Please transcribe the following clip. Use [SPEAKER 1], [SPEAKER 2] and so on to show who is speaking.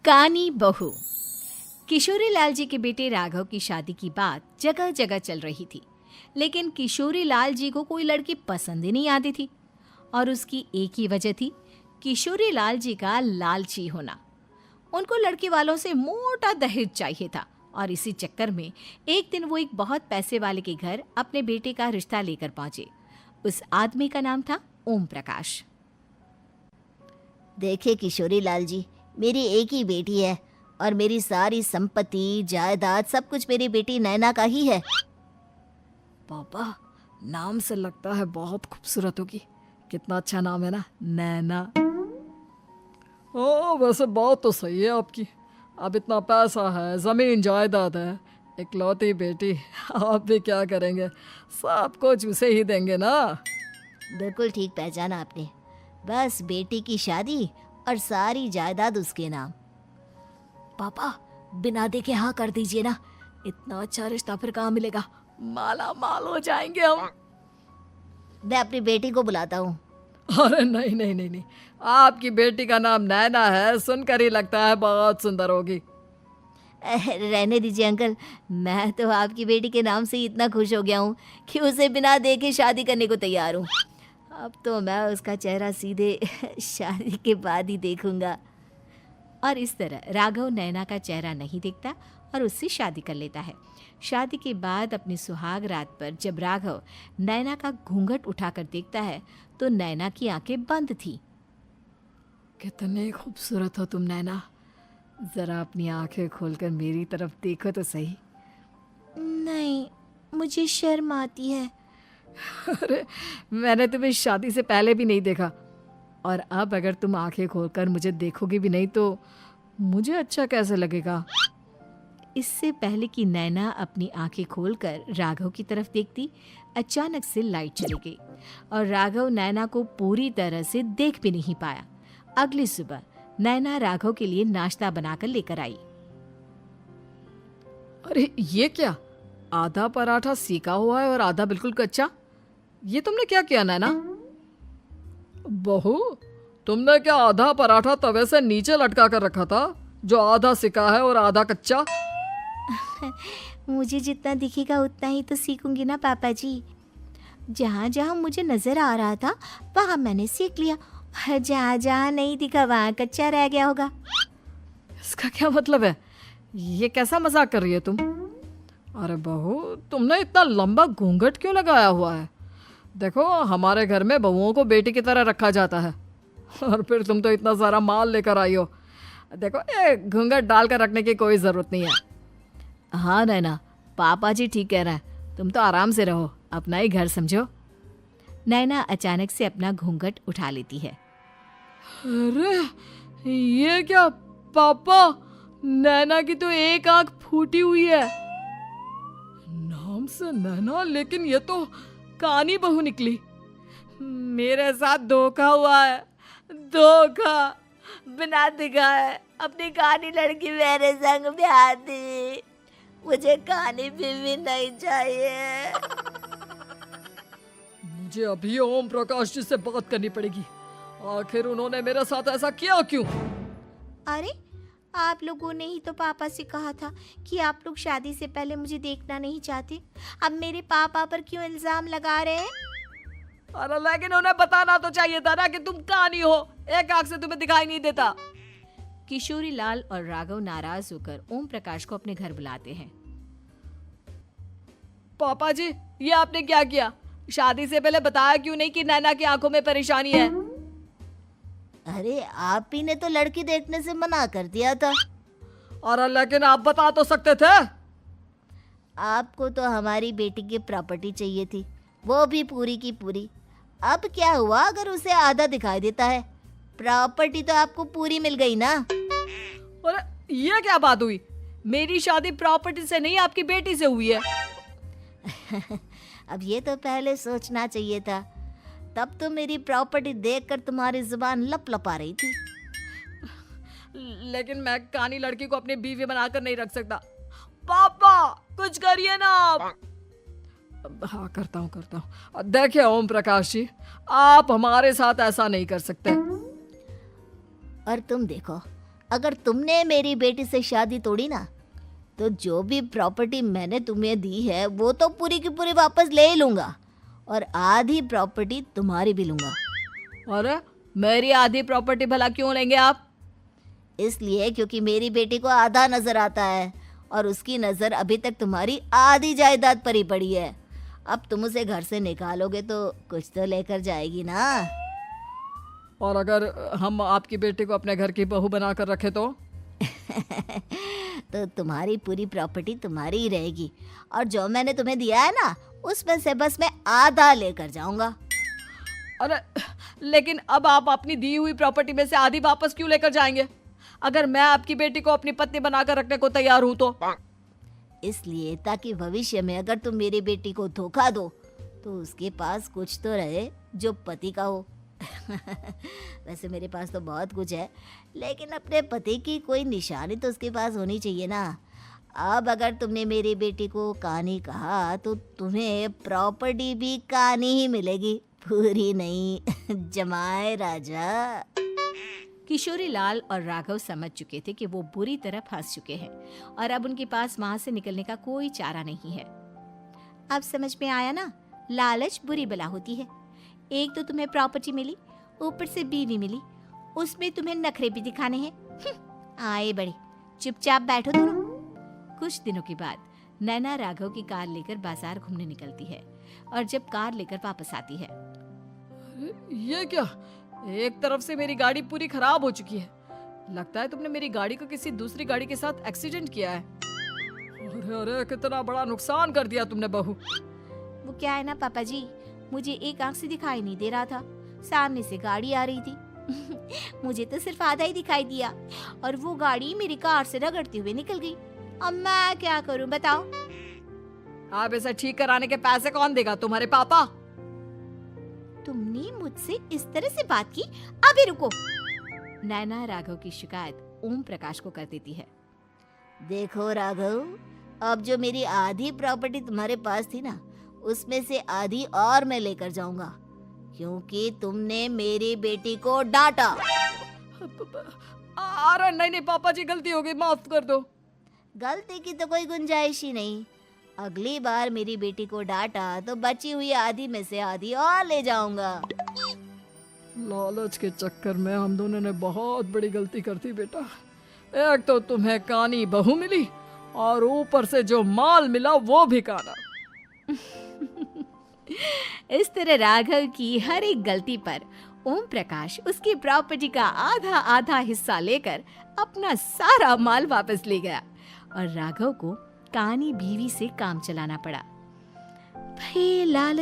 [SPEAKER 1] कानी बहू। किशोरी लाल जी के बेटे राघव की शादी की बात जगह जगह चल रही थी, लेकिन किशोरी लाल जी को कोई लड़की पसंद ही नहीं आती थी। और उसकी एक ही वजह थी, किशोरी लाल जी का लालची होना। उनको लड़की वालों से मोटा दहेज चाहिए था और इसी चक्कर में एक दिन वो एक बहुत पैसे वाले के घर अपने बेटे का रिश्ता लेकर पहुंचे। उस आदमी का नाम था ओम प्रकाश।
[SPEAKER 2] देखिए किशोरी लाल जी, मेरी एक ही बेटी है और मेरी सारी संपत्ति जायदाद सब कुछ मेरी बेटी नैना का ही है।
[SPEAKER 3] पापा, नाम से लगता है बहुत खूबसूरत होगी। कितना अच्छा नाम है ना, नैना। ओ, वैसे बात तो सही है आपकी। अब इतना पैसा है, जमीन जायदाद है, इकलौती बेटी, आप भी क्या करेंगे? सब कुछ उसे ही देंगे ना।
[SPEAKER 2] बिल्कुल ठीक पहचाना आपने। बस बेटी की शादी और सारी जायदाद उसके नाम।
[SPEAKER 3] पापा, बिना देखे हाँ कर दीजिए ना। इतना अच्छा रिश्ता फिर कहाँ मिलेगा? माला माल हो जाएंगे हम।
[SPEAKER 2] मैं अपनी बेटी को बुलाता हूँ।
[SPEAKER 3] अरे नहीं नहीं नहीं नहीं, आपकी बेटी का नाम नैना है, सुनकर ही लगता है बहुत सुंदर होगी।
[SPEAKER 2] रहने दीजिए अंकल, मैं तो आपकी बेटी के नाम से ही इतना खुश हो गया हूँ कि उसे बिना देखे शादी करने को तैयार हूँ। अब तो मैं उसका चेहरा सीधे शादी के बाद ही देखूंगा।
[SPEAKER 1] और इस तरह राघव नैना का चेहरा नहीं देखता और उससे शादी कर लेता है। शादी के बाद अपनी सुहाग रात पर जब राघव नैना का घूंघट उठाकर देखता है तो नैना की आंखें बंद थी।
[SPEAKER 3] कितनी खूबसूरत हो तुम नैना, जरा अपनी आंखें खोलकर मेरी तरफ देखो तो सही।
[SPEAKER 2] नहीं, मुझे शर्म आती है।
[SPEAKER 3] अरे, मैंने तुम्हें शादी से पहले भी नहीं देखा, और अब अगर तुम आंखें खोलकर मुझे देखोगी भी नहीं तो मुझे अच्छा कैसे लगेगा?
[SPEAKER 1] इससे पहले कि नैना अपनी आंखें खोलकर राघव की तरफ देखती, अचानक से लाइट चली गई और राघव नैना को पूरी तरह से देख भी नहीं पाया। अगली सुबह नैना राघव के लिए नाश्ता बनाकर लेकर आई।
[SPEAKER 3] अरे ये क्या, आधा पराठा सीका हुआ है और आधा बिल्कुल कच्चा। ये तुमने क्या किया नैना? बहू, तुमने क्या आधा पराठा तवे से नीचे लटका कर रखा था, जो आधा सिका है और आधा कच्चा?
[SPEAKER 2] मुझे जितना दिखेगा उतना ही तो सीखूंगी ना पापा जी। जहाँ जहाँ मुझे नजर आ रहा था वहाँ मैंने सीख लिया, जहाँ जहाँ नहीं दिखा वहाँ कच्चा रह गया होगा।
[SPEAKER 3] इसका क्या मतलब है? ये कैसा मजाक कर रही है तुम? अरे बहू, तुमने इतना लंबा घूंघट क्यों लगाया हुआ है? देखो, हमारे घर में बहुओं को बेटी की तरह रखा जाता है, और फिर तुम तो इतना सारा माल लेकर आई हो। देखो, ये घूंघट डालकर रखने की कोई ज़रूरत नहीं है। हाँ नैना, पापा जी ठीक कह रहे हैं, तुम तो आराम से रहो, अपना ही घर समझो।
[SPEAKER 1] नैना अचानक से अपना घूंघट उठा लेती है।
[SPEAKER 3] अरे ये क्या पापा, नैना की तो एक आंख फूटी हुई है। नाम से नैना, लेकिन ये तो कानी बहू निकली। मेरे साथ धोखा हुआ है, धोखा।
[SPEAKER 2] बिना दिखाए अपनी कानी लड़की मेरे संग ब्याह दी। मुझे कानी बीवी नहीं चाहिए।
[SPEAKER 3] मुझे अभी ओम प्रकाश जी से बात करनी पड़ेगी। आखिर उन्होंने मेरे साथ ऐसा किया क्यों?
[SPEAKER 2] अरे, आप लोगों ने ही तो पापा से कहा था कि आप लोग शादी से पहले मुझे देखना नहीं चाहते। अब मेरे पापा पर क्यों इल्जाम लगा रहे हैं?
[SPEAKER 3] अरे लेकिन उन्हें बताना तो चाहिए था ना कि तुम कानी हो, एक आंख से तुम्हें दिखाई नहीं देता।
[SPEAKER 1] किशोरी लाल और राघव नाराज होकर ओम प्रकाश को अपने घर बुलाते हैं।
[SPEAKER 3] पापा जी, ये आपने क्या किया? शादी से पहले बताया क्यों नहीं कि नैना की आंखों में परेशानी है?
[SPEAKER 2] अरे, आप ही ने तो लड़की देखने से मना कर दिया था।
[SPEAKER 3] और लेकिन आप बता तो सकते थे।
[SPEAKER 2] आपको तो हमारी बेटी की प्रॉपर्टी चाहिए थी, वो भी पूरी की पूरी। अब क्या हुआ अगर उसे आधा दिखाई देता है? प्रॉपर्टी तो आपको पूरी मिल गई ना।
[SPEAKER 3] अरे ये क्या बात हुई? मेरी शादी प्रॉपर्टी से नहीं, आपकी बेटी से हुई है।
[SPEAKER 2] अब ये तो पहले सोचना चाहिए था, तब तो मेरी प्रॉपर्टी देखकर तुम्हारी जुबान लप लपा रही थी।
[SPEAKER 3] लेकिन मैं कानी लड़की को अपनी बीवी बनाकर नहीं रख सकता। पापा, कुछ करिए ना आप। हाँ, करता हूँ। देखिए ओम प्रकाश जी, आप हमारे साथ ऐसा नहीं कर सकते।
[SPEAKER 2] और तुम देखो, अगर तुमने मेरी बेटी से शादी तोड़ी ना, तो जो भी प्रॉपर्टी मैंने तुम्हें दी है वो तो पूरी की पूरी वापस ले ही लूँगा, और आधी प्रॉपर्टी तुम्हारी भी लूँगा।
[SPEAKER 3] अरे मेरी आधी प्रॉपर्टी भला क्यों लेंगे आप?
[SPEAKER 2] इसलिए क्योंकि मेरी बेटी को आधा नजर आता है और उसकी नज़र अभी तक तुम्हारी आधी जायदाद पर ही पड़ी है। अब तुम उसे घर से निकालोगे तो कुछ तो लेकर जाएगी ना।
[SPEAKER 3] और अगर हम आपकी बेटी को अपने घर की बहू बना कर रखे तो?
[SPEAKER 2] तो तुम्हारी पूरी प्रॉपर्टी तुम्हारी ही रहेगी, और जो मैंने तुम्हें दिया है ना, उसमें से बस मैं आधा लेकर जाऊंगा।
[SPEAKER 3] अरे लेकिन अब आप अपनी दी हुई प्रॉपर्टी में से आधी वापस क्यों लेकर जाएंगे? अगर मैं आपकी बेटी को अपनी पत्नी बनाकर रखने को तैयार हूं तो?
[SPEAKER 2] इसलिए ताकि भविष्य में अगर तुम मेरी बेटी को धोखा दो तो उसके पास कुछ तो रहे जो पति का हो। वैसे मेरे पास तो बहुत कुछ है, लेकिन अपने पति की कोई निशानी तो उसके पास होनी चाहिए ना। अब अगर तुमने मेरी बेटी को कानी कहा तो तुम्हें प्रॉपर्टी भी कानी ही मिलेगी, पूरी नहीं। जमाए राजा।
[SPEAKER 1] किशोरी लाल और राघव समझ चुके थे कि वो बुरी तरह फंस चुके हैं और अब उनके पास वहां से निकलने का कोई चारा नहीं है। अब समझ में आया ना, लालच बुरी बला होती है। एक तो तुम्हें प्रॉपर्टी मिली, ऊपर से बीवी मिली, उसमें तुम्हें नखरे भी दिखाने हैं। आए बड़े, चुपचाप बैठो दोनों। कुछ दिनों के बाद नैना राघव की कार लेकर बाजार घूमने निकलती है और जब कार लेकर वापस आती है,
[SPEAKER 3] ये क्या? एक तरफ से मेरी गाड़ी पूरी खराब हो चुकी है। लगता है तुमने मेरी गाड़ी को किसी दूसरी गाड़ी के साथ एक्सीडेंट किया है। अरे अरे कितना बड़ा नुकसान कर दिया तुमने बहू।
[SPEAKER 1] वो क्या है ना पापा जी, मुझे एक आंख से दिखाई नहीं दे रहा था, सामने से गाड़ी आ रही थी। मुझे तो सिर्फ आधा ही दिखाई दिया और वो गाड़ी मेरी कार से रगड़ते हुए निकल गई। अब मैं क्या करूं बताओ?
[SPEAKER 3] आप इसे ठीक कराने के पैसे कौन देगा? तुम्हारे पापा?
[SPEAKER 1] तुमने मुझसे इस तरह से बात की? अभी रुको। नैना राघव की शिकायत ओम प्रकाश को कर देती है।
[SPEAKER 2] देखो राघव, अब जो मेरी आधी प्रॉपर्टी तुम्हारे पास थी ना, उसमें से आधी और मैं लेकर जाऊंगा, क्योंकि तुमने मेरी बेटी को डांटा।
[SPEAKER 3] अरे नहीं नहीं पापा जी, गलती हो गई, माफ कर दो।
[SPEAKER 2] गलती की तो कोई गुंजाइश ही नहीं। अगली बार मेरी बेटी को डांटा तो बची हुई आधी में से आधी और ले जाऊंगा।
[SPEAKER 3] लालच के चक्कर में हम दोनों ने बहुत बड़ी गलती कर दी बेटा। एक तो तुम्हें कानी बहू मिली और ऊपर से जो माल मिला वो भी काना।
[SPEAKER 1] इस तरह राघव की हर एक गलती पर ओम प्रकाश उसकी प्रॉपर्टी का आधा आधा हिस्सा लेकर अपना सारा माल वापस ले गया और राघव को कानी बीवी से काम चलाना पड़ा। भाई लाल